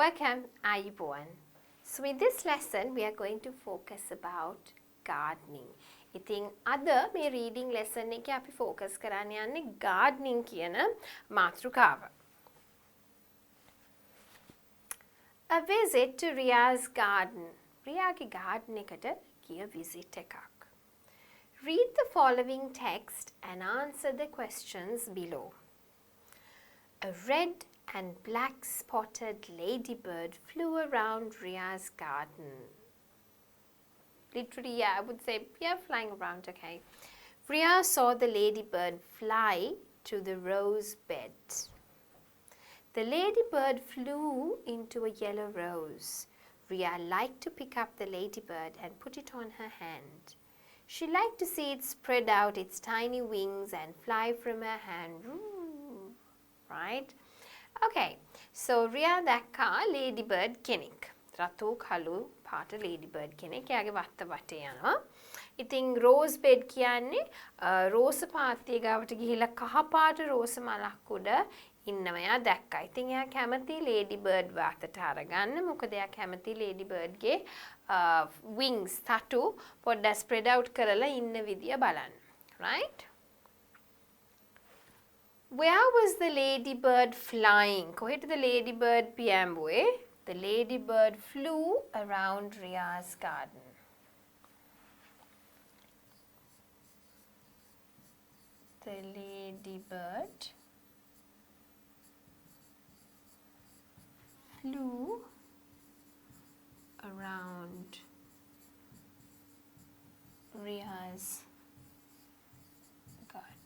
Welcome, Ayubowan. So in this lesson, we are going to focus about gardening. ඉතින් අද මේ reading lesson එකේ අපි focus කරන්න යන්නේ gardening කියන මාතෘකාව. A visit to Ria's garden. Riaගේ garden එකට ගිය visit එකක්. Read the following text and answer the questions below. A red and black spotted ladybird flew around Ria's garden. Literally, yeah, I would say, yeah, flying around, okay. Ria saw the ladybird fly to the rose bed. The ladybird flew into a yellow rose. Ria liked to pick up the ladybird and put it on her hand. She liked to see it spread out its tiny wings and fly from her hand. Right? Okay, so Ria දැක්කා ladybird කෙනෙක්. රතු කළු පාට ladybird කෙනෙක්. එයාගේ වත්ත වටේ යනවා. ඉතින් rose bed කියන්නේ රෝස පාත්තිය ගාවට ගිහිල්ලා කහ පාට රෝස මලක් උඩ ඉන්නවා. එයා දැක්කා. ඉතින් එයා කැමති ladybird වාතට අරගන්න. මොකද එයා කැමති ladybird ගේ wings තටු පොඩ්ඩක් spread out කරලා ඉන්න විදිය බලන්න. Right? Where was the ladybird flying? කොහෙටද ladybird පියඹුවේ? The ladybird flew around Ria's garden. The ladybird flew around Ria's garden.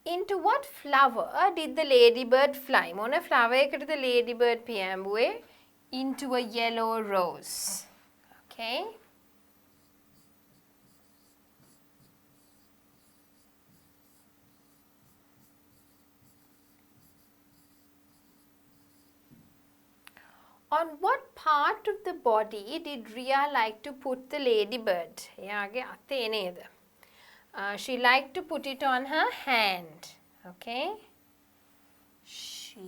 Into what flower did the ladybird fly? මොන flower එකටද ladybird පියඹුවේ? Into a yellow rose. Okay. On what part of the body did Ria like to put the ladybird? එයාගේ අතේ නේද? She liked to put it on her hand. Okay. She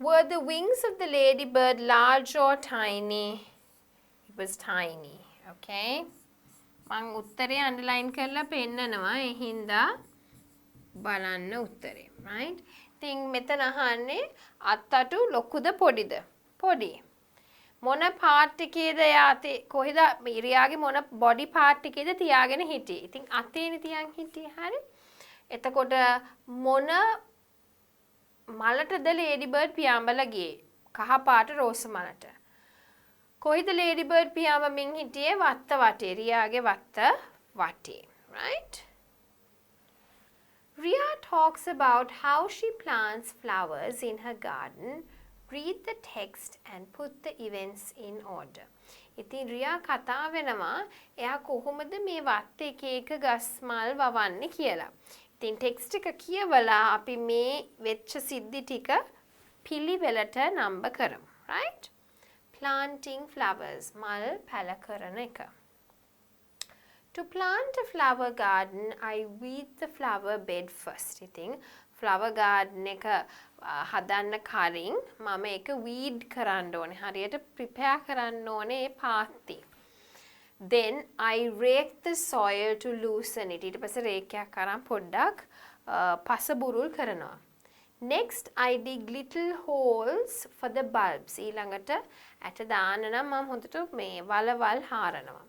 Were the wings of the ladybird large or tiny? It was tiny. Okay. මං උත්තරේ underline කරලා පෙන්නනවා. ඒ හින්දා බලන්න උත්තරේ. Right? ඉතින් මෙතන අහන්නේ අත්තටු ලොකුද පොඩිද? පොඩි. මොන පාර්ට් එකේද යාතේ කොහෙද රියාගේ මොන බොඩි පාර්ට් එකේද තියාගෙන හිටියේ? ඉතින් අතේනේ තියන් හිටියේ. හරි? එතකොට මොන මලටද ladybird පියාඹලා ගියේ? කහ පාට රෝස මලට. කොයිද ladybird පියාඹමින් හිටියේ? වත්ත වටේ. රියාගේ වත්ත වටේ. Right? Ria talks about how she plants flowers in her garden. Read the text and put the events in order. ඉතින් රියා කතා වෙනවා එයා කොහොමද මේ වත්ත එක එක ගස් මල් වවන්නේ කියලා. ඉතින් ටෙක්ස්ට් එක කියවලා අපි මේ වෙච්ච සිද්ධි ටික පිළිවෙලට නම්බර් කරමු. Right? Planting flowers. මල් පැල කරන එක. To plant a flower garden, I weed the flower bed first. ඉතින් flower garden එක හදන්න කලින් මම ඒක weed කරන්න ඕනේ. හරියට prepare කරන්න ඕනේ ඒ පාත්ති. Then I rake the soil to loosen it. ඊට පස්සේ රේකයක් අරන් පොඩ්ඩක් පස බුරුල් කරනවා. Next, I dig little holes for the bulbs. ඊළඟට ඇට දාන්න නම් මම හොඳට මේ වලවල් හාරනවා.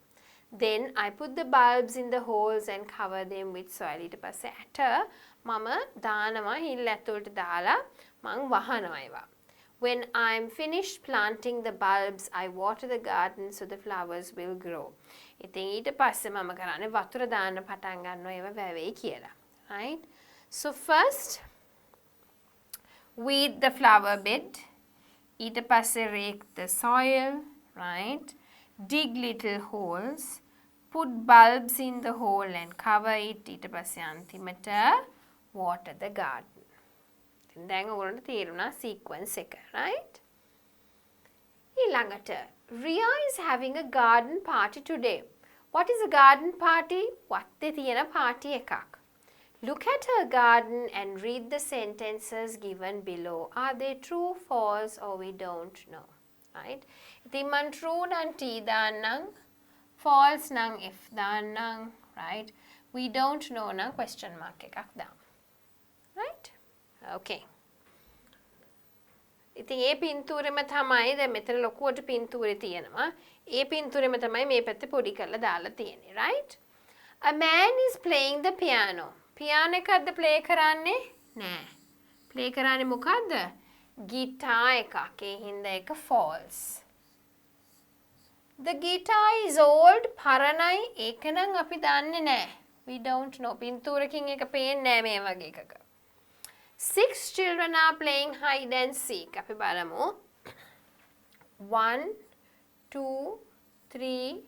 Then I put the bulbs in the holes and cover them with soil. ඊට පස්සේ ඇට මම දානවා හිල් ඇතුළට දාලා මම වහනවා ඒවා. When I'm finished planting the bulbs, I water the garden so the flowers will grow. ඉතින් ඊට පස්සේ මම කරන්නේ වතුර දාන්න පටන් ගන්නවා ඒවා වැවෙයි කියලා. Right? So first, weed the flower bed. ඊට පස්සේ rake the soil. Right? Dig little holes. Put bulbs in the hole and cover it. ඊට පස්සේ අන්තිමට water the garden. දැන් ඔයගොල්ලන්ට තේරුණා sequence එක, right? ඊළඟට Ria is having a garden party today. What is a garden party? වත්තේ තියෙන party එකක්. Look at her garden and read the sentences given below. Are they true, false, or we don't know? Right? ඉතින් මං true නම් T දාන්නම්, false නම් F දාන්නම්, right? We don't know නම් question mark එකක් දාමු. Right? Okay. ඉතින් ඒ පින්තූරෙම තමයි දැන් මෙතන ලොකුවට පින්තූරේ තියෙනවා. ඒ පින්තූරෙම තමයි මේ පැත්තේ පොඩි කරලා දාලා තියෙන්නේ, right? A man is playing the piano. Piano එකක්ද play කරන්නේ? නෑ. play කරන්නේ මොකද්ද? guitar එකක්. ඒ හින්දා ඒක false. The guitar is old. පරණයි. ඒක නම් අපි දන්නේ නෑ. We don't know. පින්තූරකින් එක පේන්නේ නෑ මේ වගේ එකක. 6 children are playing hide and seek. අපි බලමු. 1 2 3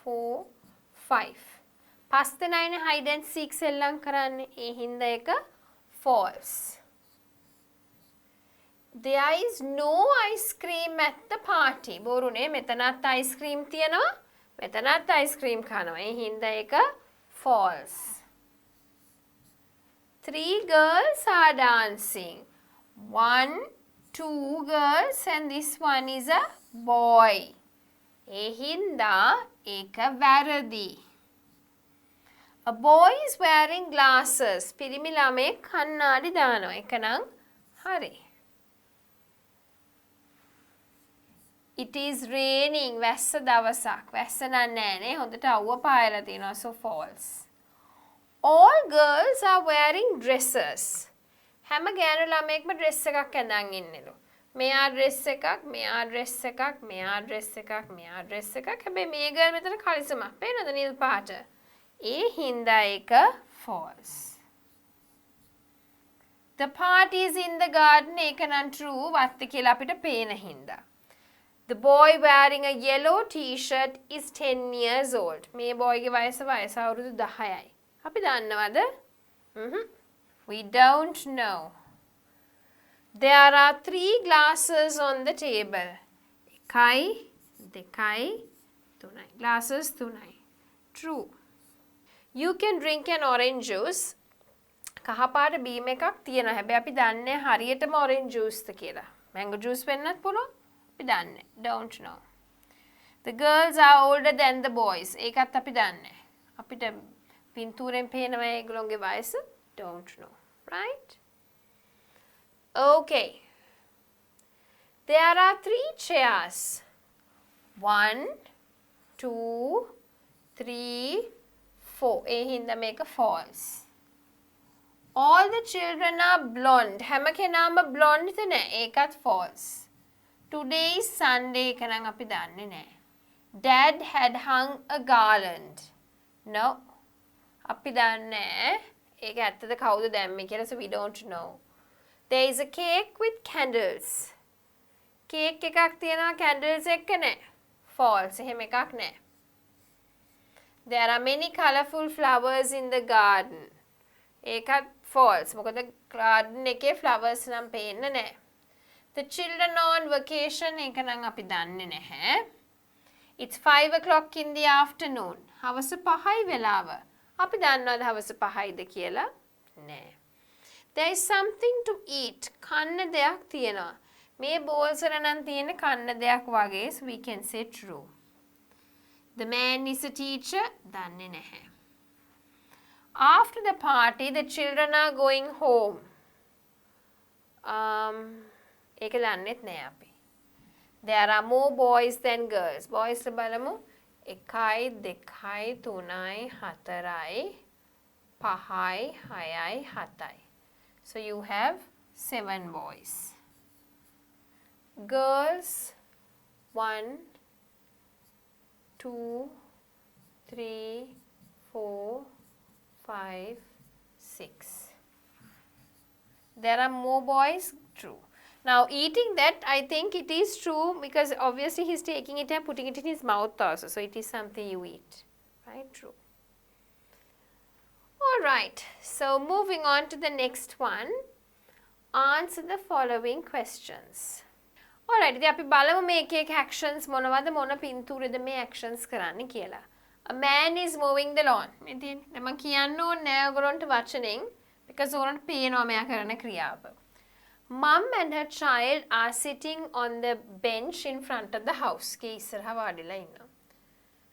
4 5. පස් දෙනයිනේ hide and seek සෙල්ලම් කරන්නේ. ඒ හින්දා එක false. There is no ice cream at the party. බොරුනේ. මෙතනත් ice cream තියෙනවා. මෙතනත් ice cream කනවා. ඒ හින්දා එක false. 3 girls are dancing. 1 2 girls and this one is a boy. ඒ හින්දා ඒක වැරදි. A boy is wearing glasses. පිරිමි ළමෙක් කණ්ණාඩි දානවා. ඒක නම් හරි. It is raining. වැස්ස දවසක්. වැස්ස නෑනේ. හොඳට අවුව පායලා තියෙනවා. So false. All girls are wearing dresses. හැම ගෑනු ළමයෙක්ම dress එකක් ඇඳන් ඉන්නලු. මෙයා dress එකක්, මෙයා dress එකක්, මෙයා dress එකක්, මෙයා dress එකක්. හැබැයි මේ girl මෙතන කලිසමක්. පේනවද නිල් පාට? ඒ හින්දා ඒක false. The party is in the garden. ඒක නම් true. වත්ත කියලා අපිට පේන හින්දා. The boy wearing a yellow t-shirt is 10 years old. මේ boy ගේ වයස අවුරුදු 10යි. අපි දන්නවද? We don't know. There are 3 glasses on the table. එකයි, දෙකයි, තුනයි. Glasses තුනයි. True. You can drink an orange juice. කහපාට බීම එකක් තියෙනවා. හැබැයි අපි දන්නේ හරියටම orange juice ද කියලා. Mango juice වෙන්නත් පුළුවන්. අපි දන්නේ. Don't know. The girls are older than the boys. ඒකත් අපි දන්නේ. අපිට පින්තූරෙන් පේනවා ඒගොල්ලෝගේ වයස. Don't know. Right? Okay. There are 3 chairs. 1 2 3 4. ඒ හින්දා මේක false. All the children are blonde. හැම කෙනාම blonde ද නෑ. ඒකත් false. Today is Sunday. එක නම් අපි දන්නේ නෑ. Dad had hung a garland. No. අපි දන්නේ ඒක ඇත්තද කවුද දැම්මේ කියලා, so we don't know. There is a cake with candles. Cake එකක් තියෙනවා candles එක්ක නෑ. False. එහෙම එකක් නෑ. There are many colorful flowers in the garden. ඒකත් false. මොකද garden එකේ flowers නම් පේන්න නෑ. The children are on vacation. ඒක නම් අපි දන්නේ නැහැ. It's 5 o'clock in the afternoon. හවස 5යි වෙලාව. අපි දන්නවද හවස 5යිද කියලා? නෑ. There is something to eat. කන්න දෙයක් තියෙනවා. මේ bowls වල නම් තියෙන කන්න දෙයක් වගේ, so we can say true. The man is a teacher. දන්නේ නැහැ. After the party, the children are going home. ඒක දන්නෙත් නෑ අපි. There are more boys than girls. Boys බලමු. 1 2 3 4 5 6 7. So you have 7 boys. Girls 1 2 3 4 5 6. There are more boys. True. Now eating that, I think it is true because obviously he's taking it and putting it in his mouth also. So it is something you eat. Right? True. Alright. So moving on to the next one. Answer the following questions. Alright, ඉතින් අපි බලමු මේ එක actions මොනවද මොන පින්තූරෙද මේ actions කරන්න කියලා. A man is mowing the lawn. ඉතින් මම කියන්න ඕනේ නෑ ඔයගොල්ලන්ට වචනෙන් because ඔයගොල්ලන්ට පේනවා මෙයා කරන ක්‍රියාව. Mum and her child are sitting on the bench in front of the house. ගේ ඉස්සරහා වාඩිලා ඉන්නවා.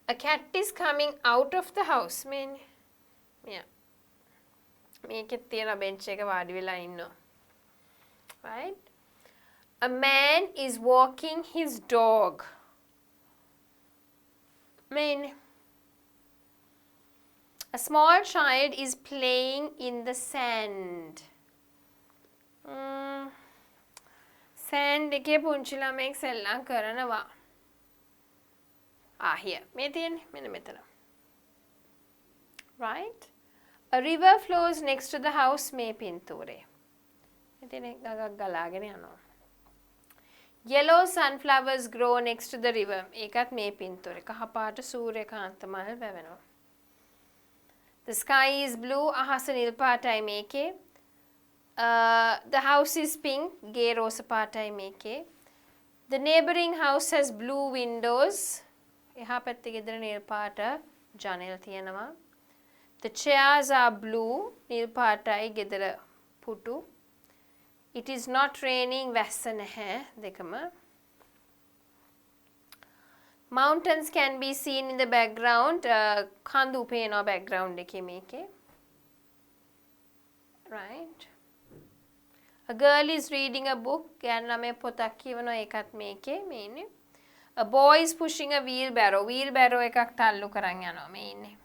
A cat is coming out of the house. මෙයා මේකෙත් තියෙන bench එක වාඩි වෙලා ඉන්නවා. Right? A man is walking his dog. A small child is playing in the sand. Sand එකේ පුංචි ළමෙක් සෙල්ලම් කරනවා. Here. මේ තියෙන්නේ මෙන්න මෙතන. Right? A river flows next to the house මේ පින්තූරේ. ඉතින් ගඟක් ගලාගෙන යනවා. Yellow sunflowers grow next to the river. ඒකත් මේ පින්තූරේ. කහපාට සූර්යකාන්ත මල් වැවෙනවා. The sky is blue. අහස නිල් පාටයි මේකේ. The house is pink. ගේ රෝස පාටයි මේකේ. The neighboring house has blue windows. එහා පැත්තේ ගෙදර නිල් පාට ජනෙල් තියෙනවා. The chairs are blue. නිල් පාටයි ගෙදර පුටු. It is not raining. වැස්ස නැහැ දෙකම. Mountains can be seen in the background. කඳු පේනවා background එකේ මේකේ. Right. A girl is reading a book. ගෑනු ළමයා පොතක් කියවනවා ඒකත් මේකේ මේ ඉන්නේ. A boy is pushing a wheelbarrow. Wheelbarrow එකක් තල්ලු කරන් යනවා මේ ඉන්නේ.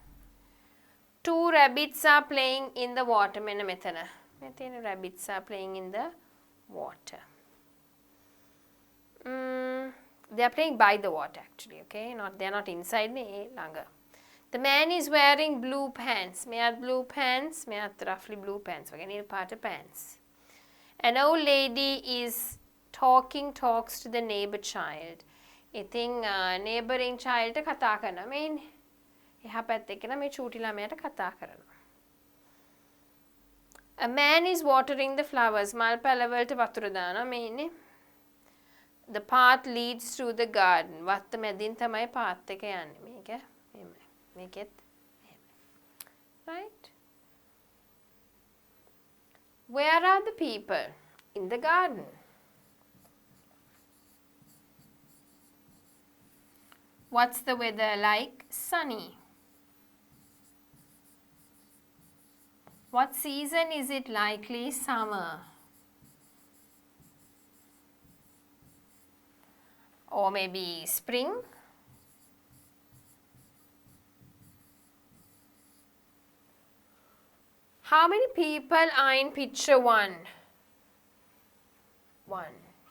Two rabbits are playing in the water. මෙන්න මෙතන. මේ තියෙන rabbits are playing in the water. They are playing by the water actually, okay? They are not inside me longer. The man is wearing blue pants. මෙයාත් blue pants. මෙයාත් roughly blue pants. වගේ නිල් පාට pants. An old lady is talks to the neighbor child. ඉතින් neighboring child ට කතා කරනවා. මේ එහා පැත්තේ කෙනා මේ චූටි ළමයාට කතා කරනවා. A man is watering the flowers. මල් පැල වලට වතුර දානවා මේ ඉන්නේ. The path leads through the garden. වත්ත මැදින් තමයි path එක යන්නේ. මේක මෙහෙමයි. මේකෙත් මෙහෙමයි. Right? Where are the people? In the garden. What's the weather like? Sunny. What season is it likely? Summer. Or maybe spring. How many people are in picture 1? 1,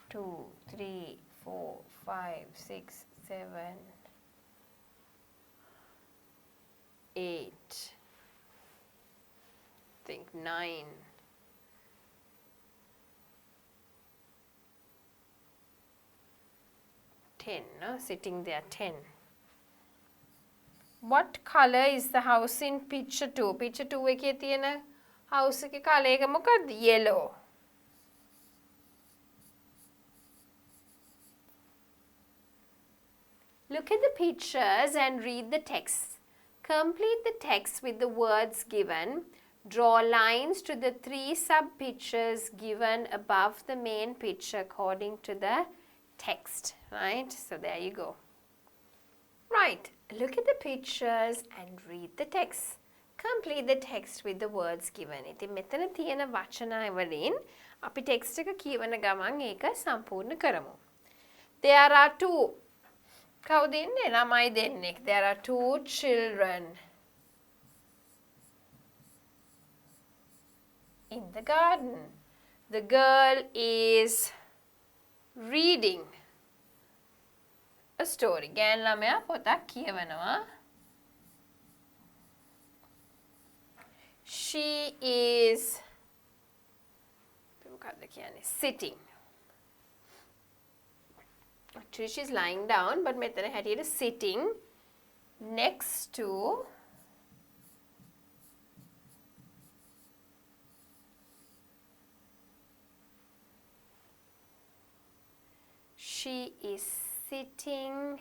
2, 3, 4, 5, 6, 7, 8. I think 9. 10, no? Sitting there 10. What color is the house in picture 2? Picture 2 එකේ තියෙන house එකේ colour එක මොකක්ද? Yellow. Look at the pictures and read the text. Complete the text with the words given. Draw lines to the 3 sub-pictures given above the main picture according to the text. Right? So there you go. Right. Look at the pictures and read the text. Complete the text with the words given. ඉතින් මෙතන තියෙන වචන වලින් අපි text එක කියවන ගමන් ඒක සම්පූර්ණ කරමු. There are 2. කවුද ඉන්නේ? ළමයි දෙන්නෙක්. There are 2 children in the garden. The girl is reading a story. ගෑන් ළමයා පොතක් කියවනවා. She is sitting. Actually, she's lying down, but මෙතන හැටියට sitting next to She is sitting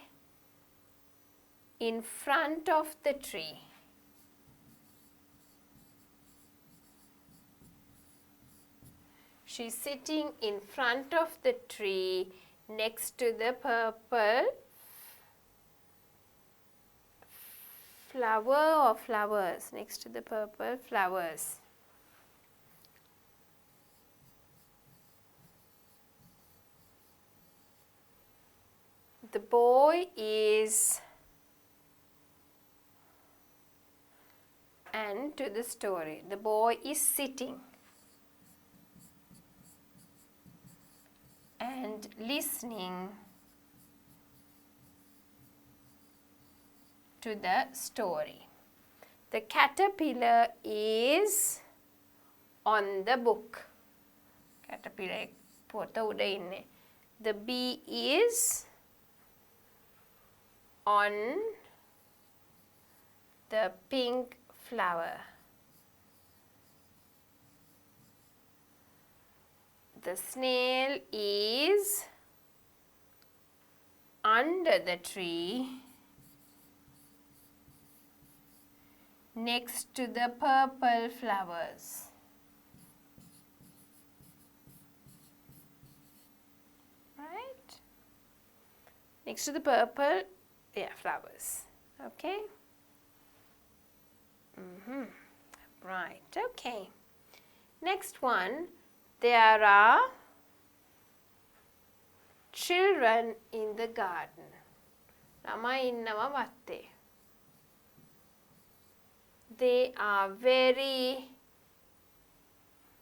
in front of the tree. She's sitting in front of the tree next to the purple flower or flowers, next to the purple flowers. The boy is, and to the story, the boy is sitting and listening to the story. The caterpillar is on the book. Caterpillar pota uda inne. The bee is on the pink flower. The snail is under the tree next to the purple flowers. Right? Next to the purple, flowers. Okay? Right, okay. Next one, there are children in the garden. Lamai innawa watte. They are very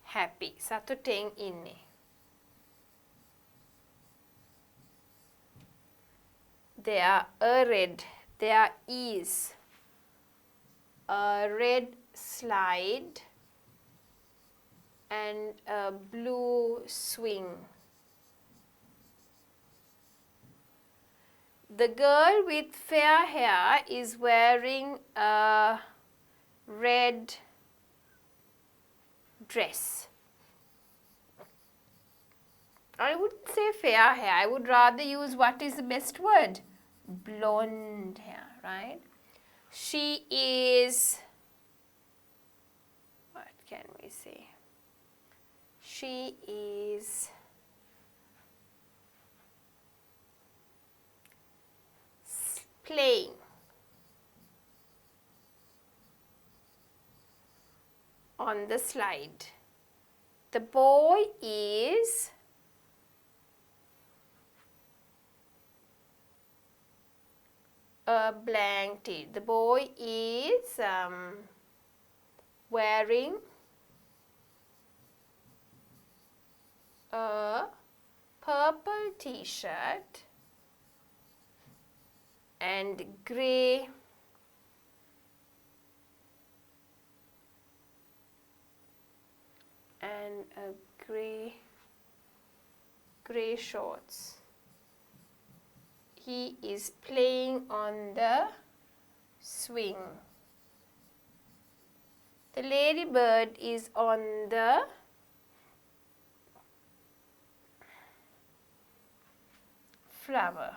happy. Satuteng inne. There is a red slide and a blue swing. The girl with fair hair is wearing a red dress. I wouldn't say fair hair. I would rather use what is the best word? Blonde hair, right? She is, what can we say? She is playing on the slide. The boy is a blank tee. The boy is wearing a purple t-shirt and grey shorts. He is playing on the swing. The ladybird is on the flower.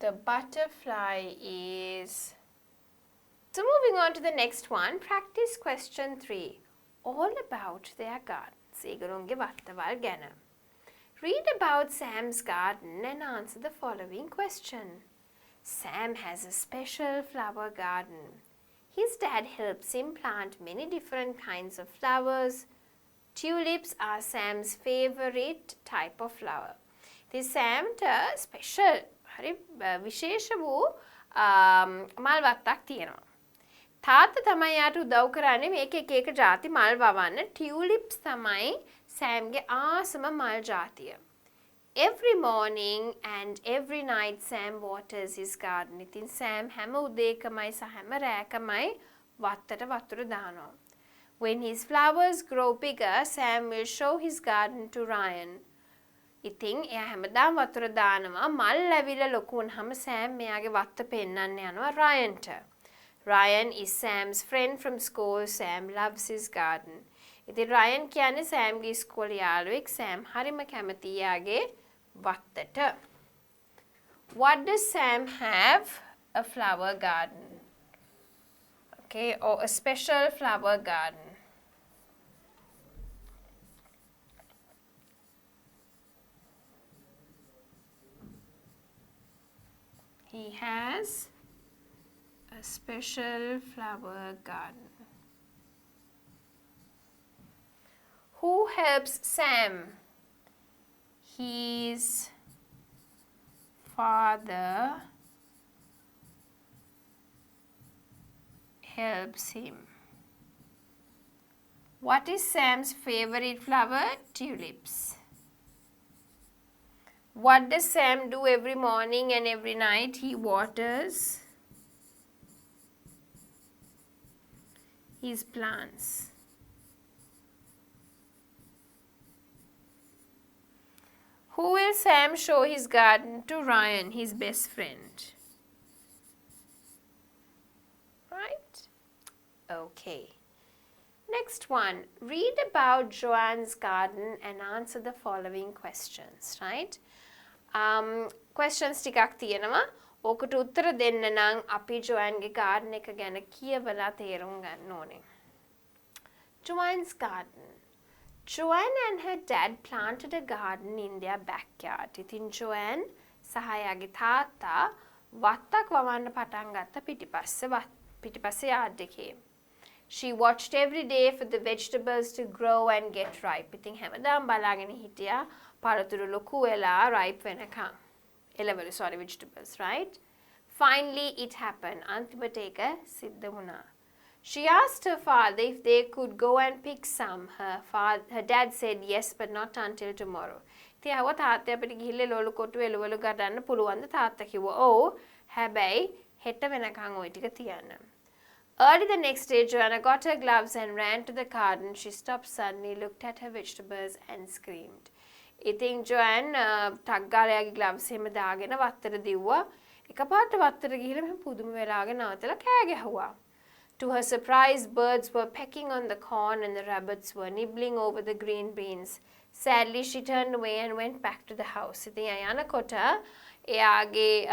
The butterfly is... So moving on to the next one, practice question 3. All about their gardens. ඒගොල්ලොන්ගේ වත්තවල් ගැන. Read about Sam's garden and answer the following question. Sam has a special flower garden. His dad helps him plant many different kinds of flowers. Tulips are Sam's favorite type of flower. ඉතින් Samට special හරි විශේෂ වූ මල් වත්තක් තියෙනවා. තාත්තා තමයි යාට උදව් කරන්නේ මේක එක එක ಜಾති මල් වවන්න. Tulips තමයි Samගේ ආසම මල් ජාතිය. Every morning and every night Sam waters his garden. ඉතින් Sam හැම උදේකමයි සහ හැම රැකමයි වත්තට වතුර දානවා. When his flowers grow bigger, Sam will show his garden to Ryan. ඉතින් එයා හැමදාම වතුර දානවා. මල් ඇවිල්ලා ලොකු වුණාම Sam මෙයාගේ වත්ත පෙන්නන්න යනවා Ryanට. Ryan is Sam's friend from school. Sam loves his garden. ඉතින් රයන් කියන්නේ සෑම්ගේ ඉස්කෝලේ යාළුවෙක්. සෑම් හරිම කැමතියි යාගේ වත්තට. What does Sam have? A flower garden. Okay, or a special flower garden. He has a special flower garden. Who helps Sam? His father helps him. What is Sam's favorite flower? Tulips. What does Sam do every morning and every night? He waters his plants. Who will Sam show his garden to? Ryan, his best friend. Right? Okay. Next one. Read about Joanne's garden and answer the following questions. Right? Questions ටිකක් තියෙනවා. ඕකට උත්තර දෙන්න නම් අපි Joanneගේ garden එක ගැන කියවලා තේරුම් ගන්න ඕනේ. Joanne's garden. Joanne and her dad planted a garden in their backyard. ඉතින් Joanne සහ එයාගේ තාත්තා වත්තක් වවන්න පටන් ගත්ත පිටිපස්සේ yard එකේ. She watched every day for the vegetables to grow and get ripe. ඉතින් හැමදාම බලාගෙන හිටියා පළතුරු ලොකු වෙලා ripe වෙනකම්. එළවලු vegetables, right? Finally it happened. අන්තිමට ඒක සිද්ධ වුණා. She asked her father if they could go and pick some. Her dad said yes, but not until tomorrow. ඉතින් ආව තාත්තයා අපිට ගිහිල්ලා එළවලු කොටු එළවලු ගන්න පුළුවන්ද? තාත්තා කිව්වා ඔව්. හැබැයි හෙට වෙනකන් ওই ටික තියන්න. Early the next day, Joanna got her gloves and ran to the garden. She stopped suddenly, looked at her vegetables and screamed. ඉතින් Joanne ටක් ගාලා යාගේ gloves එහෙම දාගෙන වත්තට දිව්වා. එකපාරට වත්තට ගිහිල්ලා මෙහෙම පුදුම වෙලාගෙන නවතලා කෑ ගැහුවා. To her surprise, birds were pecking on the corn and the rabbits were nibbling over the green beans. Sadly, she turned away and went back to the house. ඉතින් යනකොට එයාගේ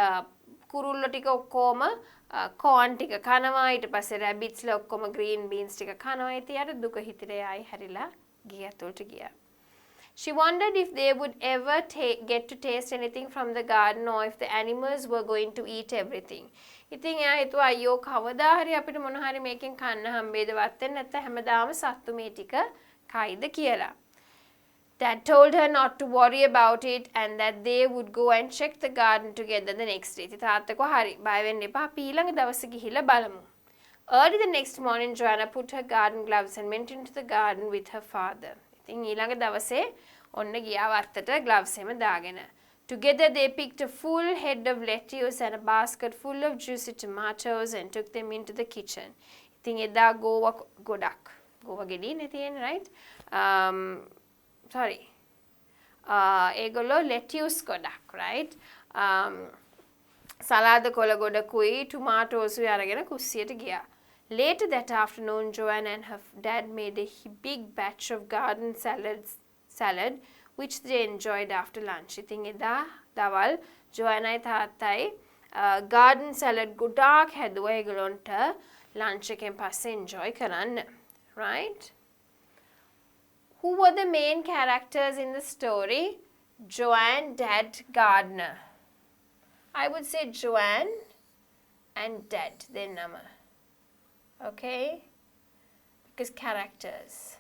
කුරුල්ලෝ ටික ඔක්කොම corn ටික කනවා. ඊට පස්සේ rabbits ලා ඔක්කොම green beans ටික කනවා. ඉතින් යාට දුක හිතේ ආයි හැරිලා ගේ ඇතුළට ගියා. She wondered if they would ever get to taste anything from the garden or if the animals were going to eat everything. ඉතින් එයා හිතුවා අයියෝ කවදා හරි අපිට මොන හරි මේකෙන් කන්න හම්බෙයිද වත්තෙන් නැත්නම් හැමදාම සත්තු මේ ටික කයිද කියලා. Dad told her not to worry about it and that they would go and check the garden together the next day. ඉතින් තාත්තා කිව්වා හරි බය වෙන්න එපා අපි ඊළඟ දවසේ ගිහිල්ලා බලමු. Early the next morning, Joanna put her garden gloves and went into the garden with her father. ඉතින් ඊළඟ දවසේ ඔන්න ගියා වත්තට gloves එහෙම දාගෙන. Together they picked a full head of lettuce and a basket full of juicy tomatoes and took them into the kitchen. ඉතින් එදා ගෝවා ගොඩක්. ගෝවා ගෙඩියනේ තියෙන්නේ right? Sorry. ඒගොල්ලෝ lettuce ගොඩක් right? සලාද කොළ ගොඩකුයි tomatoes අරගෙන කුස්සියට ගියා. Later that afternoon, Joanne and her dad made a big batch of garden salad which they enjoyed after lunch. ඉතින් එදා දවල් Joanneයි තාත්තයි garden salad ගොඩාක් හැදුවා ඒගොල්ලන්ට lunch එකෙන් පස්සේ enjoy කරන්න. Right? Who were the main characters in the story? Joanne, Dad, Gardener. I would say Joanne and Dad, their nama. Okay? Because characters.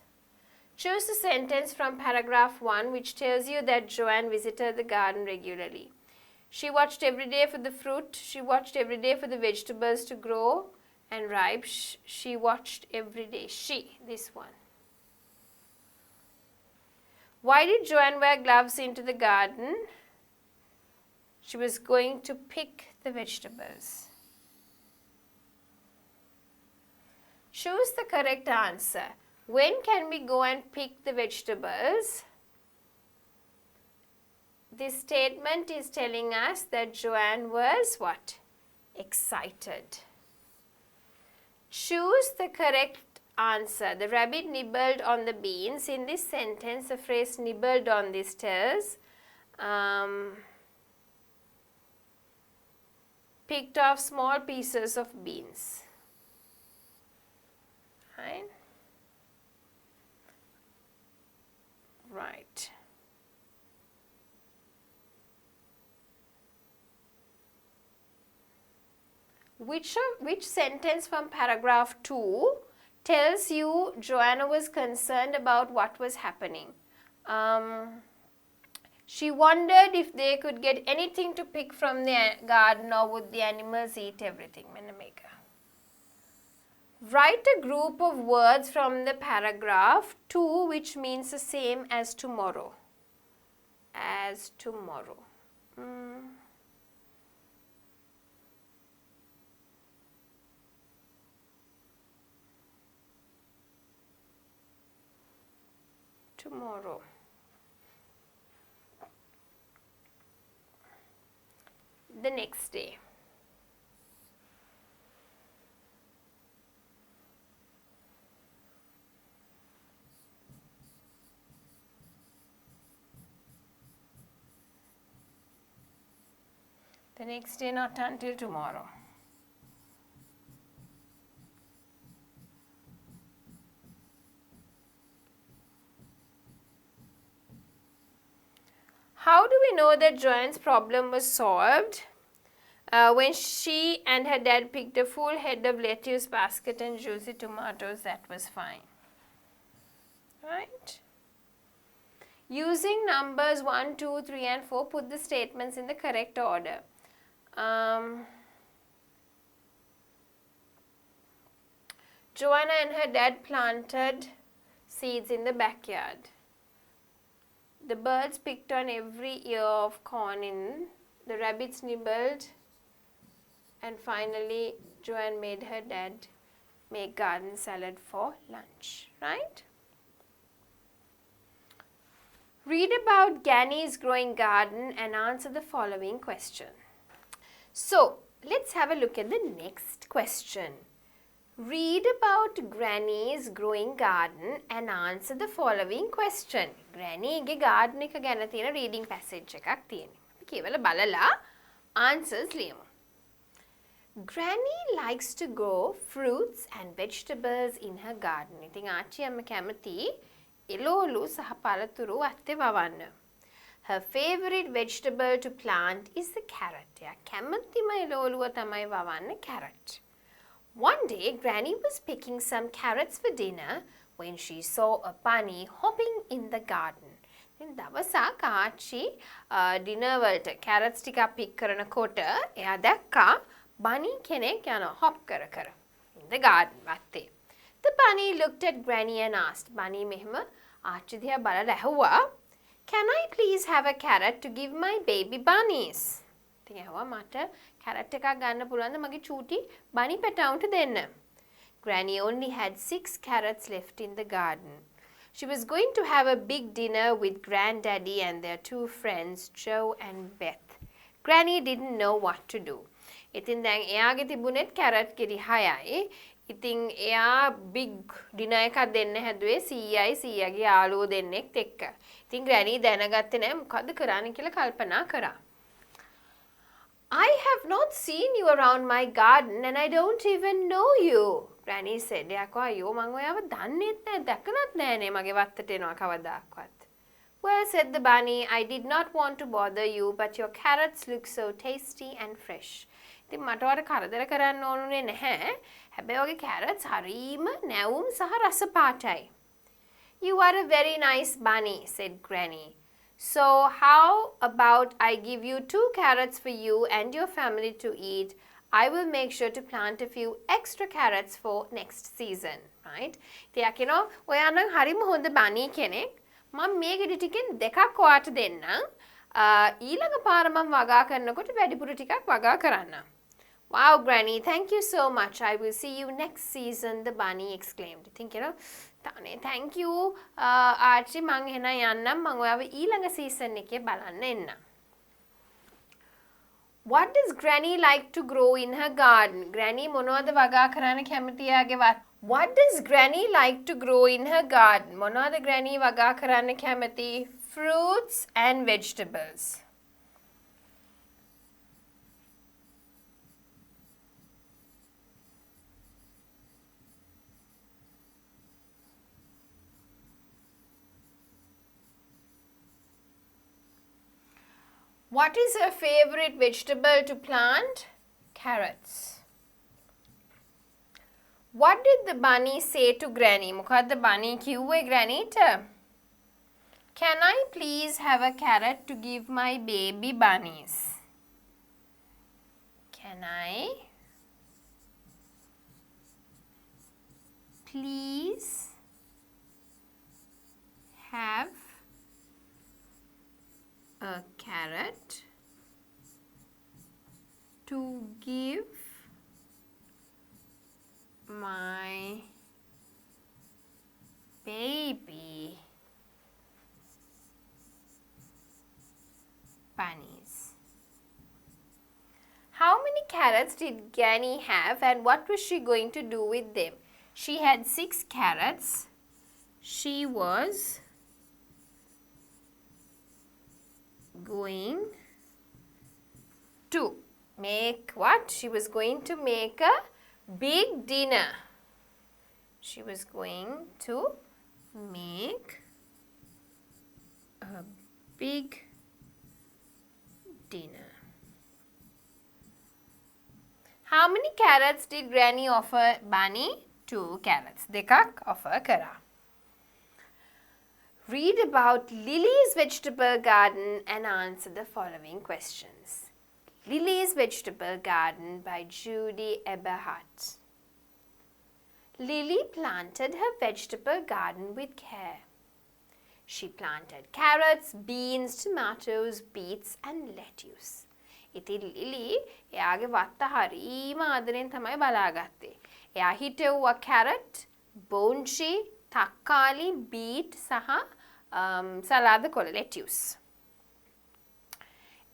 Choose the sentence from paragraph 1 which tells you that Joanne visited the garden regularly. She watched every day for the fruit. She watched every day for the vegetables to grow and ripe. She watched every day. She, this one. Why did Joanne wear gloves into the garden? She was going to pick the vegetables. Choose the correct answer. When can we go and pick the vegetables? This statement is telling us that Joanne was what? Excited. Choose the correct answer. The rabbit nibbled on the beans. In this sentence, the phrase nibbled on this tells picked off small pieces of beans. Right? Right. Which sentence from paragraph 2 tells you Joanna was concerned about what was happening? She wondered if they could get anything to pick from the garden, or would the animals eat everything. Write a group of words from the paragraph 2 which means the same as tomorrow. As tomorrow. Tomorrow. The next day. The next day, not until tomorrow. How do we know that Joanne's problem was solved? When she and her dad picked a full head of lettuce, basket and juicy tomatoes, that was fine. Right? Using numbers 1, 2, 3 and 4, put the statements in the correct order. Joanna and her dad planted seeds in the backyard. The birds picked on every ear of corn in. The rabbits nibbled. And finally, Joanne made her dad make garden salad for lunch. Right? Read about Granny's growing garden and answer the following question. So, let's have a look at the next question. Read about Granny's growing garden and answer the following question. Granny ge garden එක ගැන තියෙන reading passage එකක් තියෙනවා. අපි කෙවල බලලා answers ලියමු. Granny likes to grow fruits and vegetables in her garden. ඉතින් ආච්චි අම්ම කැමති එළවලු සහ පළතුරු අත්තේ වවන්න. Her favorite vegetable to plant is the carrot. එයා කැමතිම එළවලුව තමයි වවන්න carrot. One day, Granny was picking some carrots for dinner when she saw a bunny hopping in the garden. Then දවසක් ආච්චි dinner වලට carrots ටිකක් pick කරනකොට එයා දැක්කා bunny කෙනෙක් යනවා hop කර කර in the garden වත්තේ. The bunny looked at Granny and asked. Bunny මෙහෙම ආච්චි දිහා බලලා ඇහුවා, "Can I please have a carrot to give my baby bunnies?" ඉතින් ඇහුවා මට carrot එකක් ගන්න පුළුවන්ද මගේ චූටි bunny පැටවුන්ට දෙන්න. Granny only had 6 carrots left in the garden. She was going to have a big dinner with Granddaddy and their 2 friends, Joe and Beth. Granny didn't know what to do. ඉතින් දැන් එයාගේ තිබුණෙත් carrot කිරි 6යි. ඉතින් එයා big dinner එකක් දෙන්න හැදුවේ සීයයි සීයාගේ යාළුවෝ දෙන්නෙක් එක්ක. ඉතින් Granny දැනගත්තේ නැහැ මොකද්ද කරන්න කියලා කල්පනා කරා. I have not seen you around my garden and I don't even know you, Granny said. එයා කිව්වා අයියෝ මං ඔයාව දන්නෙත් නැහැ දැකලත් නැහනේ මගේ වත්තට එනවා කවදාක්වත්. Well, said the bunny, I did not want to bother you, but your carrots look so tasty and fresh. ඉතින් මට ඔයාලට කරදර කරන්න ඕනුනේ නැහැ. හැබැයි ඔයගේ carrots හරීම නැවුම් සහ රස පාටයි. You are a very nice bunny, said Granny. So how about I give you 2 carrots for you and your family to eat? I will make sure to plant a few extra carrots for next season, right? ඉතින් කියනවා ඔයා නම් හරිම හොඳ bunny කෙනෙක්. මම මේ ගෙඩි ටිකෙන් දෙකක් ඔයාට දෙන්නම්. ඊළඟ පාර මම වගා කරනකොට වැඩිපුර ටිකක් වගා කරන්න. Wow, Granny, thank you so much. I will see you next season, the bunny exclaimed. Think, thank you, ආච්චි මං එහෙනම් යන්නම් මං ඔයාව ඊළඟ season එකේ බලන්න එන්න. What does Granny like to grow in her garden? Granny මොනවද වගා කරන්න කැමති යාගේ වත්? What does Granny like to grow in her garden? මොනවද Granny වගා කරන්න කැමති? Fruits and vegetables. What is her favorite vegetable to plant? Carrots. What did the bunny say to Granny? මොකද්ද bunny කිව්වේ Grannyට? Can I please have a carrot to give my baby bunnies? Can I please have a carrot to give my baby bunnies. How many carrots did Granny have and what was she going to do with them? She had 6 carrots. She was going to make what? She was going to make a big dinner. She was going to make a big dinner. How many carrots did Granny offer Bunny? 2 carrots. දෙකක් offer කරා. Read about Lily's vegetable garden and answer the following questions. Lily's Vegetable Garden by Judy Eberhardt. Lily planted her vegetable garden with care. She planted carrots, beans, tomatoes, beets and lettuce. ඉතින් Lily එයාගේ වත්ත හරීම ආදරෙන් තමයි බලාගත්තේ. එයා හිටෙව්වා carrot, බෝන්චි, තක්කාලි, beet සහ සලාද කොළ lettuce.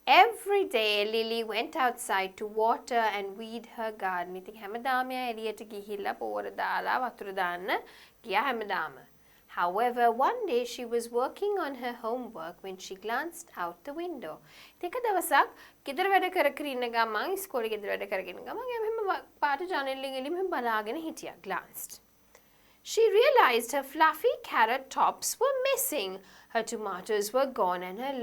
Every day Lily went outside to water and weed her garden. ඉතින් හැමදාම එයා එළියට ගිහිල්ලා පොවර දාලා වතුර දාන්න ගියා හැමදාම. However, one day she was working on her homework when she glanced out the window. එක දවසක් ගෙදර වැඩ කර කර ඉන්න ගමන් ඉස්කෝලේ ගෙදර වැඩ කරගෙන ගමන් එයා මෙහෙම පාට ජනෙල් එකෙන් එළිය මෙහෙම බලාගෙන හිටියා. Glanced. She realized her fluffy carrot tops were missing. Her tomatoes were gone and her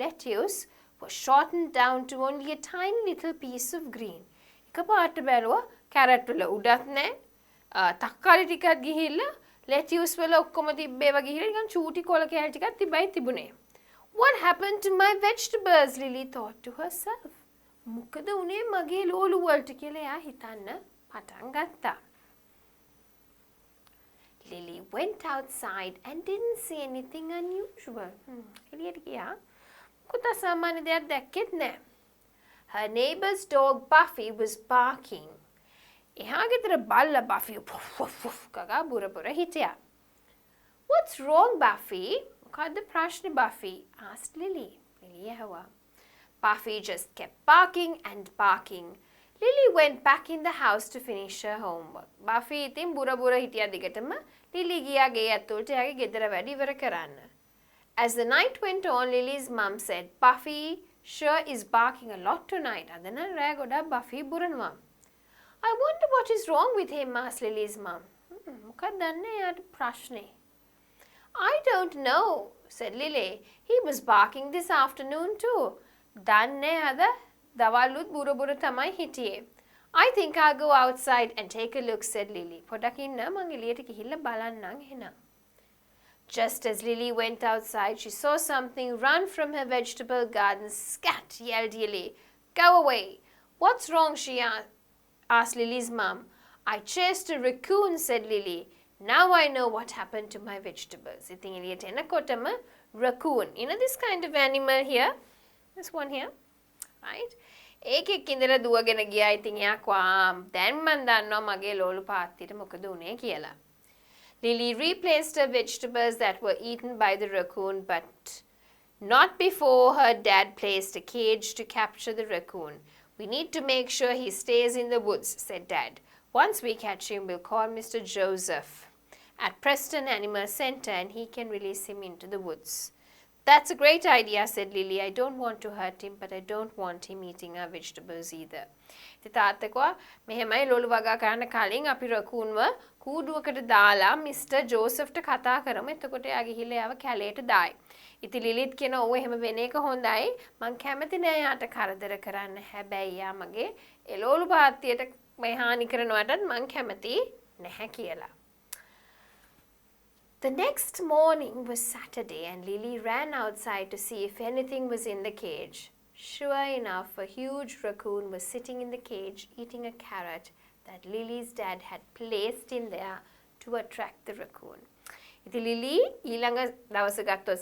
lettuce was shortened down to only a tiny little piece of green. එකපාරට බැලුවා carrot වල උඩත් නැහැ. තක්කාලි ටිකක් ගිහිල්ලා lettuce වල ඔක්කොම තිබ්බේවා ගිහිල්ලා නිකන් චූටි කොළ කෑලි ටිකක් තිබ්බයි තිබුණේ. What happened to my vegetables? Lily thought to herself. මොකද උනේ මගේ ලෝලු වලට කියලා එයා හිතන්න පටන් ගත්තා. Lily went outside and didn't see anything unusual. එළියට ගියා. මොකද අසාමාන්‍ය දෙයක් දැක්කෙත් නැහැ. Her neighbor's dog Buffy was barking. එහා ගෙදර බල්ලා Buffy කකා බුර බුර හිටියා. What's wrong, Buffy? මොකද්ද ප්‍රශ්නේ Buffy? asked Lily. Lily ඇහුවා. Buffy just kept barking and barking. Lily went back in the house to finish her homework. Buffy ඉතින් බුර බුර හිටියා දිගටම. Lily ගියා ගේ ඇතුළට එයාගේ ගෙදර වැඩ ඉවර කරන්න. As the night went on, Lily's mum said, Buffy sure is barking a lot tonight. අද නම් රෑ ගොඩක් Buffy බුරනවා. I wonder what is wrong with him, asked Lily's mum. මොකක්ද දන්නේ එයාට ප්‍රශ්නේ? I don't know, said Lily. He was barking this afternoon too. දන්නේ අද දවල්ුත් බුර බුර තමයි හිටියේ. I think I'll go outside and take a look, said Lily. පොඩක් ඉන්න මං එළියට ගිහිල්ලා බලන්නම් එහෙනම්. Just as Lily went outside, she saw something run from her vegetable garden. Scat, yelled Lily. Go away. What's wrong, she asked Lily's mum. I chased a raccoon, said Lily. Now I know what happened to my vegetables. ඉතින් එළියට එනකොටම raccoon. You know this kind of animal here? This one here. Right? ඒකෙක් ඉඳලා දුවගෙන ගියා. ඉතින් එයා කවා දැන් මන් දන්නවා මගේ ලෝලු පාත්තියට මොකද උනේ කියලා. Lily replaced her vegetables that were eaten by the raccoon, but not before her dad placed a cage to capture the raccoon. We need to make sure he stays in the woods, said Dad. Once we catch him, we'll call Mr. Joseph at Preston Animal Center and he can release him into the woods. That's a great idea, said Lily. I don't want to hurt him, but I don't want him eating our vegetables either. ඉතින් තාත්තා කිව්වා මෙහෙමයි ලොලු වගා කරන්න කලින් අපි රකූන්ව කූඩුවකට දාලා mister ජෝසෆ්ට කතා කරමු. එතකොට එයා ගිහිල්ලා එයාව කැලේට දායි. ඉතින් ලිලිත් කියනවා ඔව් එහෙම වෙන එක හොඳයි. මං කැමති නෑ යාට කරදර කරන්න. හැබැයි යා මගේ එළවලු පාත්තියට මේ හානි කරනවටත් මං කැමති නැහැ කියලා. The next morning was Saturday and Lily ran outside to see if anything was in the cage. Sure enough, a huge raccoon was sitting in the cage eating a carrot that Lily's dad had placed in there to attract the raccoon. ඉතින් Lily ඊළඟ දවසේ ගත්තොත්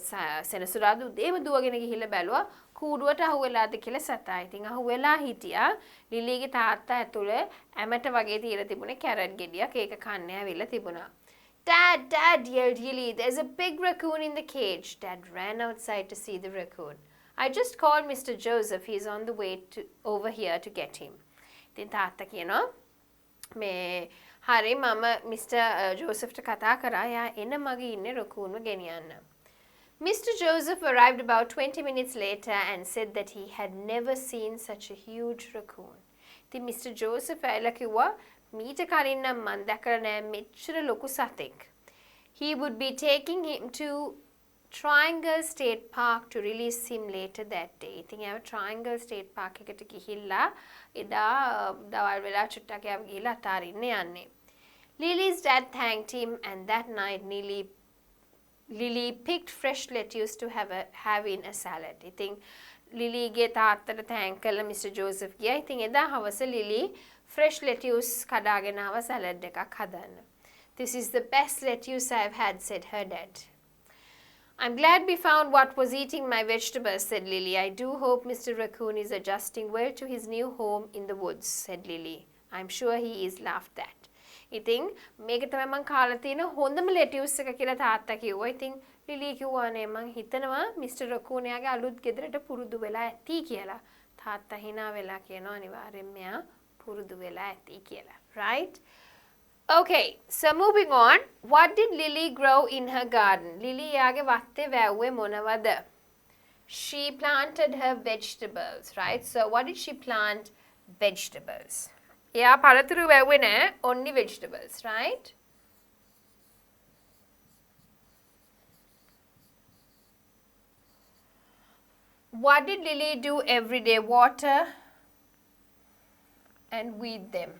සෙනසුරාදා උදේම දුවගෙන ගිහිල්ලා බැලුවා කූඩුවට අහුවෙලාද කියලා සතා. ඉතින් අහුවෙලා හිටියා. ලිලිගේ තාත්තා ඇතුළේ ඇමට වගේ තියලා තිබුණේ කැරට් ගෙඩියක්. ඒක කන්න ඇවිල්ලා තිබුණා. Dad, Dad, yelled Lily, there's a big raccoon in the cage. Dad ran outside to see the raccoon. I just called Mr. Joseph. He's on the way over here to get him. ඉතින් තාත්තා කියනවා මේ හරි මම mister ජෝසෆ්ට කතා කරා යා එන මගේ ඉන්නේ රකූන්ව ගෙනියන්න. Mr. Joseph arrived about 20 minutes later and said that he had never seen such a huge raccoon. ඉතින් Mr. Joseph ඇවිල්ලා කිව්වා මීට කලින් නම් මම දැකලා නෑ මෙච්චර ලොකු සතෙක්. He would be taking him to Triangle State Park to release him later that day. ඉතින් එයාව Triangle State Park එකට ගිහිල්ලා එදා දවල් වෙලා චුට්ටක් එයාව ගිහිල්ලා අතාරින්න යන්නේ. Lily's dad thanked him and that night Lily picked fresh lettuce to have in a salad. ඉතින් ලිලිගේ තාත්තට thank කළා Mr. Joseph ගියා. ඉතින් එදා හවස ලිලි fresh lettuce කඩාගෙන ආව salad එකක් හදන්න. This is the best lettuce I've had, said her dad. I'm glad we found what was eating my vegetables, said Lily. I do hope Mr. Raccoon is adjusting well to his new home in the woods, said Lily. I'm sure he is, laughed at. ඉතින් මේක තමයි මම කාලා තියෙන හොඳම lettuce එක කියලා තාත්තා කිව්වා. ඉතින් ලිලි කිව්වා නේ මං හිතනවා මිස්ටර් රකූන් එයාගේ අලුත් ගෙදරට පුරුදු වෙලා ඇති කියලා. තාත්තා hina වෙලා කියනවා අනිවාර්යෙන් මෙයා පුරුදු වෙලා ඇති කියලා. Right? Okay, so moving on. What did Lily grow in her garden? Lily යාගේ වත්තේ වැව්වේ මොනවද? She planted her vegetables, right? So what did she plant? Vegetables. එයා පළතුරු වැව්වේ නෑ, only vegetables, right? What did Lily do every day? Water and weed them.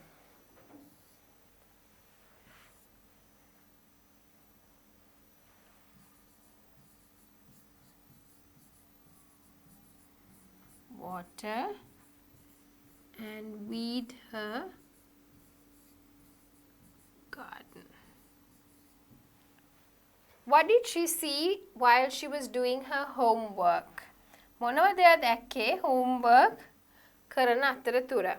Water and weed her garden. What did she see while she was doing her homework? මොනවද එයා දැක්කේ homework කරන අතරතුර?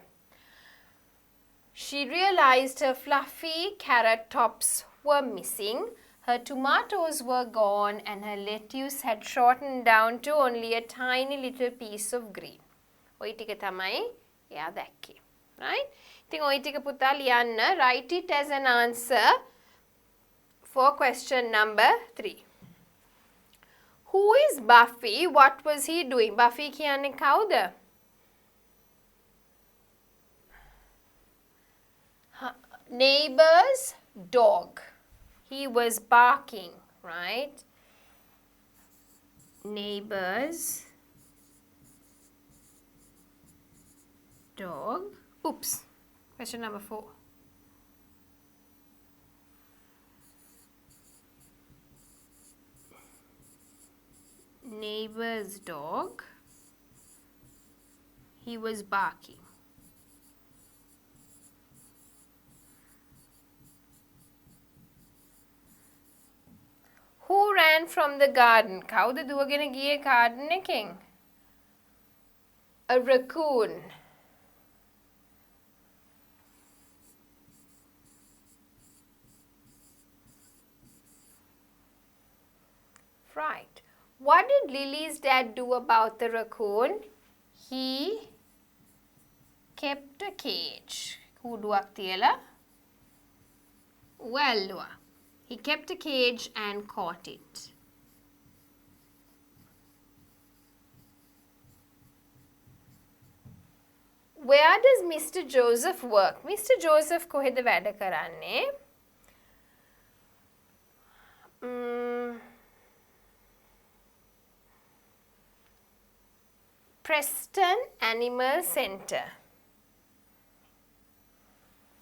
She realized her fluffy carrot tops were missing, her tomatoes were gone, and her lettuce had shortened down to only a tiny little piece of green. ඔය ටික තමයි එයා දැක්කේ. Right? ඉතින් ඔය ටික පුතා ලියන්න. Write it as an answer for question number 3. Who is Buffy? What was he doing? Buffy කියන්නේ කවුද? Neighbor's dog. He was barking, right? Neighbor's dog. Oops. Question number 4. Neighbor's dog. He was barking. Who ran from the garden? කවුද දුවගෙන ගියේ garden එකෙන්? A raccoon. Right. What did Lily's dad do about the raccoon? He kept a cage. කූඩුවක් තියලා වැල්ලුවා. He kept a cage and caught it. Where does Mr. Joseph work? Mr. Joseph කොහෙද වැඩ කරන්නේ? Preston Animal Center.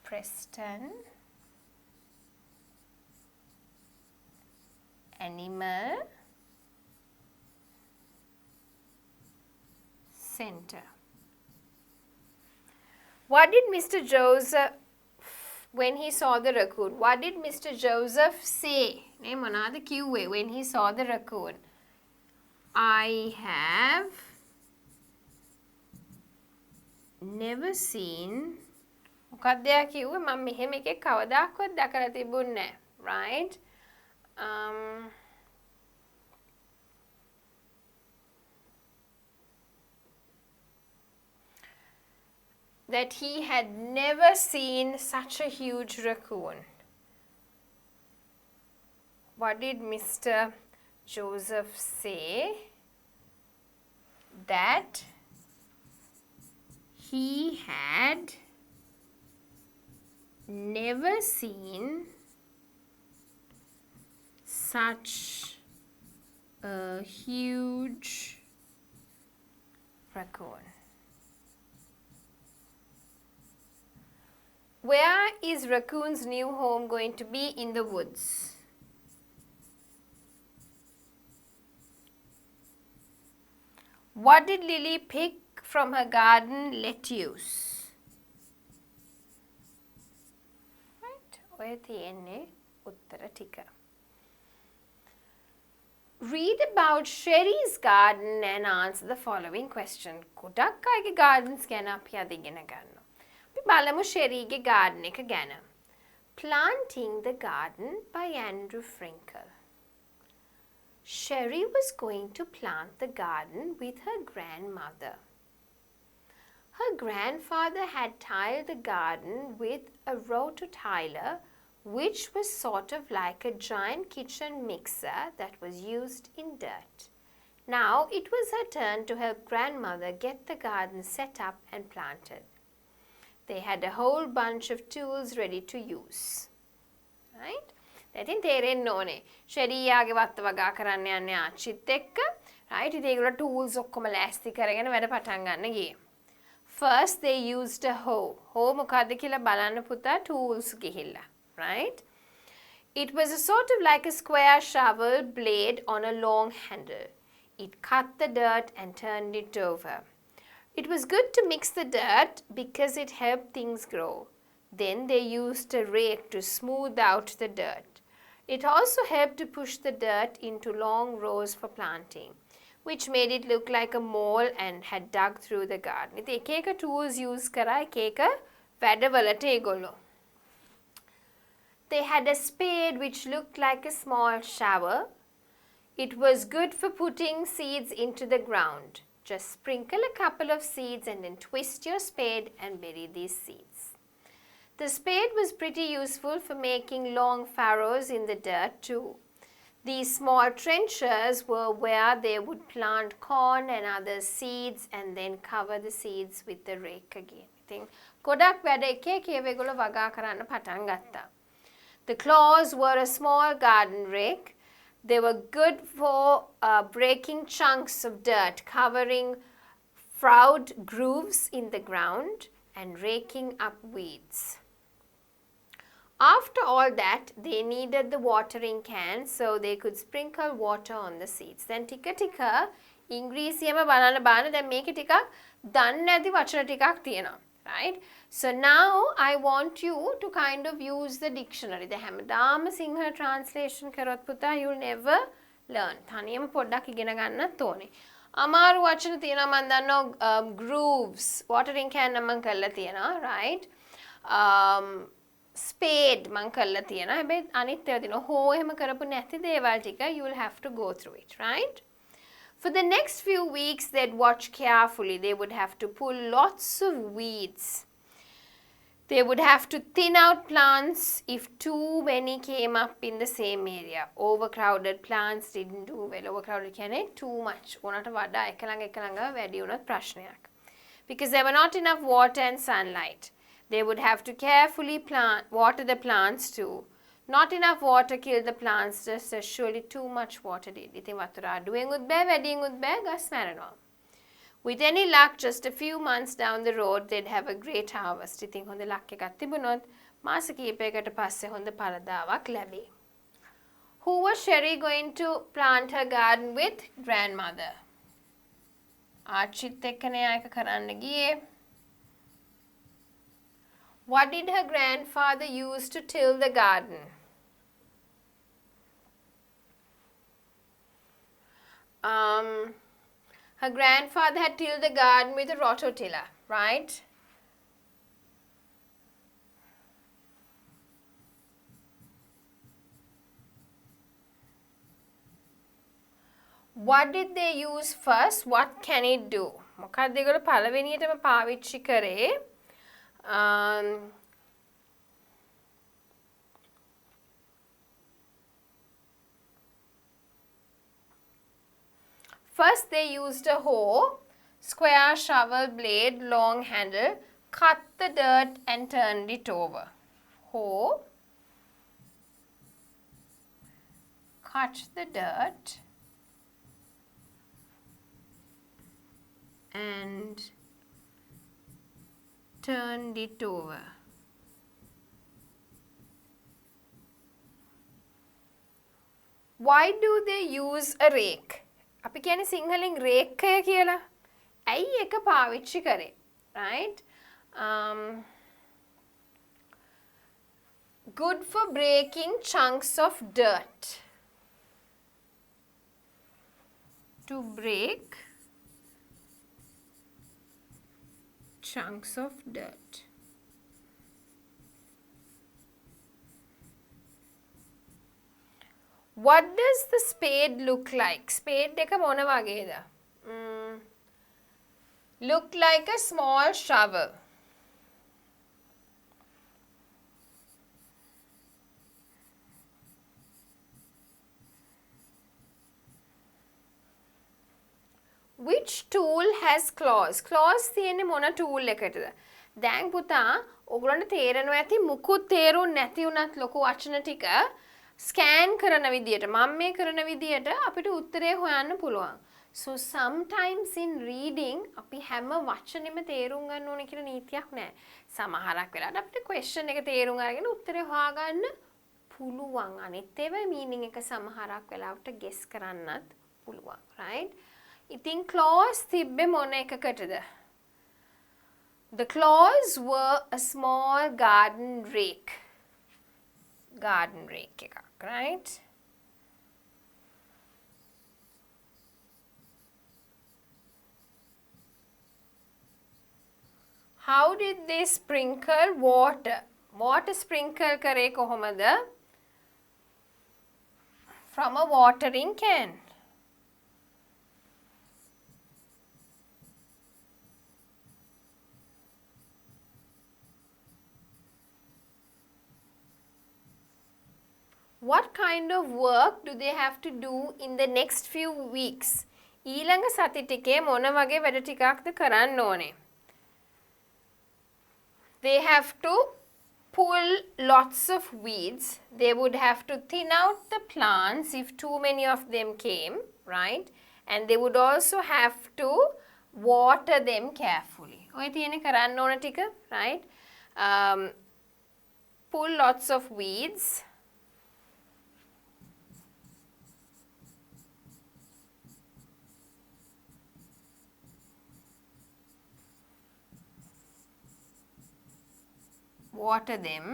Preston Animal Center. What did Mr. Joseph, when he saw the raccoon, what did Mr. Joseph say? Name another QA when he saw the raccoon. I have never seen. මොකක්ද එයා කිව්වේ? මම මෙහෙම එකක් කවදාවත් දැකලා තිබුණේ නැහැ. Right? That he had never seen such a huge raccoon. What did Mr. Joseph say? That he had never seen such a huge raccoon. Where is raccoon's new home going to be? In the woods. What did Lily pick from her garden? Lettuce. Right? ඔය තියෙන්නේ උත්තර ටික. Read about Sherry's garden and answer the following question. ගොඩක් අයගේ gardens ගැන අපි අද ඉගෙන ගන්නවා. අපි බලමු Sherryගේ garden එක ගැන. Planting the Garden by Andrew Frankel. Sherry was going to plant the garden with her grandmother. Her grandfather had tiled the garden with a rototiler, which was sort of like a giant kitchen mixer that was used in dirt. Now it was her turn to help grandmother get the garden set up and planted. They had a whole bunch of tools ready to use. Right? ඉතින් තේරෙන්න ඕනේ. ෂෙරී යාගේ වත්ත වගා කරන්න යන්නේ ආච්චිත් එක්ක. right? ඉතින් ඒගොල්ලෝ tools ඔක්කොම ලෑස්ති කරගෙන වැඩ පටන් ගන්න ගියේ. First they used a hoe. hoe මොකද්ද කියලා බලන්න පුතා tools ගිහිල්ලා. Right? It was a sort of like a square shovel blade on a long handle. It cut the dirt and turned it over. It was good to mix the dirt because it helped things grow. Then they used a rake to smooth out the dirt. It also helped to push the dirt into long rows for planting, which made it look like a mole and had dug through the garden. ඉතින් එක එක tools use කරා එක එක වැඩවලට ඒගොල්ලෝ. They had a spade which looked like a small shower. It was good for putting seeds into the ground. Just sprinkle a couple of seeds and then twist your spade and bury these seeds. The spade was pretty useful for making long furrows in the dirt too. These small trenches were where they would plant corn and other seeds and then cover the seeds with the rake again. ඉතින් ගොඩක් වැඩ එක එක ඒගොල්ලෝ වගා කරන්න පටන් ගත්තා. The claws were a small garden rake. They were good for breaking chunks of dirt, covering furrowed grooves in the ground and raking up weeds. After all that, they needed the watering can so they could sprinkle water on the seeds. Then ටික ටික ඉංග්‍රීසියම බලන්න බලන්න දැන් මේකේ ටිකක් දන්නේ නැති වචන ටිකක් තියෙනවා. Right? So now I want you to kind of use the dictionary. The හැමදාම සිංහල translation කරොත් පුතා you'll never learn. තනියම පොඩ්ඩක් ඉගෙන ගන්නත් ඕනේ. අමාරු වචන තියෙනවා මම දන්නවා grooves, watering can නම් මම කරලා තියෙනවා, right? Spade මම කරලා තියෙනවා. හැබැයි අනිත් ඒවා තියෙනවා. හෝ එහෙම කරපු නැති දේවල් ටික you will have to go through it, right? For the next few weeks, they'd watch carefully. They would have to pull lots of weeds. They would have to thin out plants if too many came up in the same area. Overcrowded plants didn't do well. Overcrowded කියන්නේ too much. ඕනට වඩා එක ළඟ වැඩි වුණොත් ප්‍රශ්නයක්. Because there were not enough water and sunlight. They would have to carefully water the plants too. Not enough water killed the plants, just as surely too much water did. ඉතින් වතුර අඩුවෙන්ුත් බෑ වැඩියෙන්ුත් බෑ ගස් මැරෙනවා. With any luck, just a few months down the road, they'd have a great harvest. ඉතින් හොඳ luck එකක් තිබුණොත් මාස කිහිපයකට පස්සේ හොඳ පළදාවක් ලැබේ. Who was Sherry going to plant her garden with? Grandmother. ආච්චිත් එක්කනේ ආයක කරන්න ගියේ. What did her grandfather use to till the garden? Her grandfather had tilled the garden with a rototiller, right? What did they use first? What can it do? මොකක්ද ඒගොල්ලෝ පළවෙනියටම පාවිච්චි කරේ? First, they used a hoe, square shovel blade, long handle, cut the dirt and turned it over. Hoe, cut the dirt and turned it over. Why do they use a rake? අපි කියන්නේ සිංහලෙන් රේක්කය කියලා. ඇයි එක පාවිච්චි කරේ? Right? Good for breaking chunks of dirt. To break chunks of dirt. What does the spade look like? Spade එක මොන වගේද? Look like a small shovel. Which tool has claws? Claws තියෙන්නේ මොන tool එකටද? දැන් පුතා ඔයගොල්ලන්ට තේරෙනවා ඇති මුකුත් තේරුම් නැති වුණත් ලොකු වචන ටික ස්කෑන් කරන විදියට මම මේ කරන විදියට අපිට උත්තරේ හොයන්න පුළුවන්. So sometimes in reading අපි හැම වචනෙම තේරුම් ගන්න ඕනේ කියලා නීතියක් නැහැ. සමහරක් වෙලාවට අපිට question එක තේරුම් අරගෙන උත්තරේ හොයාගන්න පුළුවන්. අනිත් ඒවා meaning එක සමහරක් වෙලාවට guess කරන්නත් පුළුවන්. Right? ඉතින් claws තිබ්බේ මොන එකකටද? The claws were a small garden rake. Garden rake එකක්. Right? How did they sprinkle water? Water sprinkle කරේ කොහොමද? From a watering can. What kind of work do they have to do in the next few weeks? ඊළඟ සති ටිකේ මොන වගේ වැඩ ටිකක්ද කරන්න ඕනේ? They have to pull lots of weeds. They would have to thin out the plants if too many of them came, right? And they would also have to water them carefully. ඔය තියෙන්නේ කරන්න ඕන ටික, right? Pull lots of weeds. Water them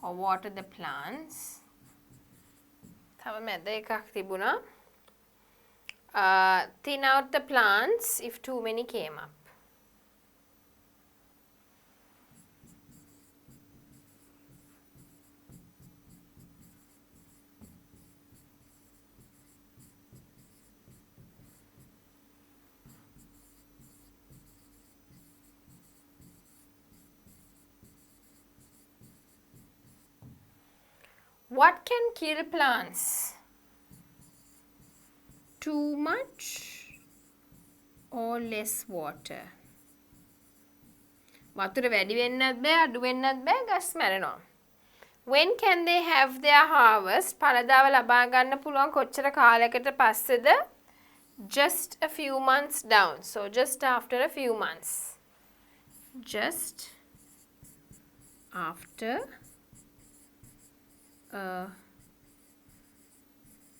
or water the plants. තව මැද එකක් තිබුණා. Thin out the plants if too many came up. What can kill plants? Too much or less water? වතුර වැඩි වෙන්නත් බෑ අඩු වෙන්නත් බෑ ගස් මැරෙනවා. When can they have their harvest? පළදාව ලබා ගන්න පුළුවන් කොච්චර කාලයකට පස්සේද? Just a few months down. So just after a few months. Just after a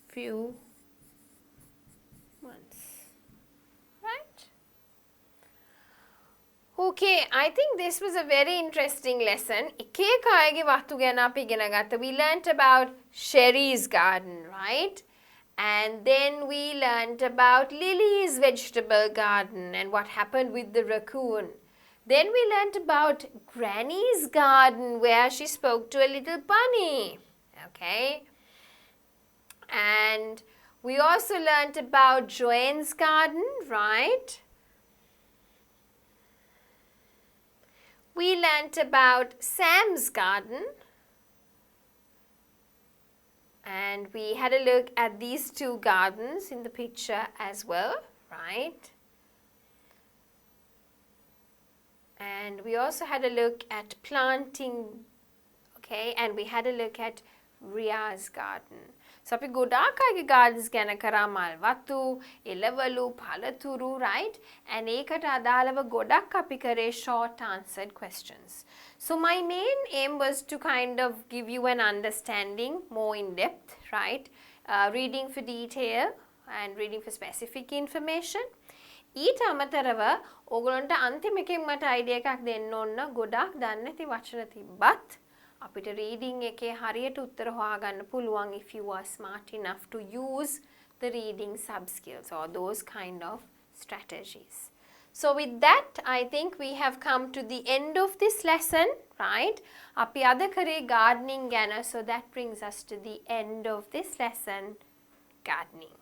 few months. Right? Okay, I think this was a very interesting lesson. එක එක අයගේ වස්තු ගැන අපි ඉගෙන ගත්තා. We learnt about Sherry's garden, right? And then we learnt about Lily's vegetable garden and what happened with the raccoon. Then we learnt about Granny's garden where she spoke to a little bunny. Okay? And we also learnt about Joanne's garden, right? We learnt about Sam's garden. And we had a look at these two gardens in the picture as well, right? And we also had a look at planting, okay? And we had a look at Ria's garden. So අපි ගොඩාක් අයගේ gardens ගැන කරා මල් වතු, එළවලු, පළතුරු, right? And ඒකට අදාළව ගොඩක් අපි කරේ short answered questions. So my main aim was to kind of give you an understanding more in depth, right? Reading for detail and reading for specific information. ඊට අමතරව ඕගොල්ලන්ට අන්තිම එකෙන් මට අයිඩියා එකක් දෙන්න ඕන ගොඩාක් දන්නේ නැති වචන තිබ්බත් අපිට reading එකේ හරියට උත්තර හොයාගන්න පුළුවන් if you are smart enough to use the reading sub skills or those kind of strategies. So with that, I think we have come to the end of this lesson, right? අපි අද කරේ gardening ගැන, so that brings us to the end of this lesson, gardening.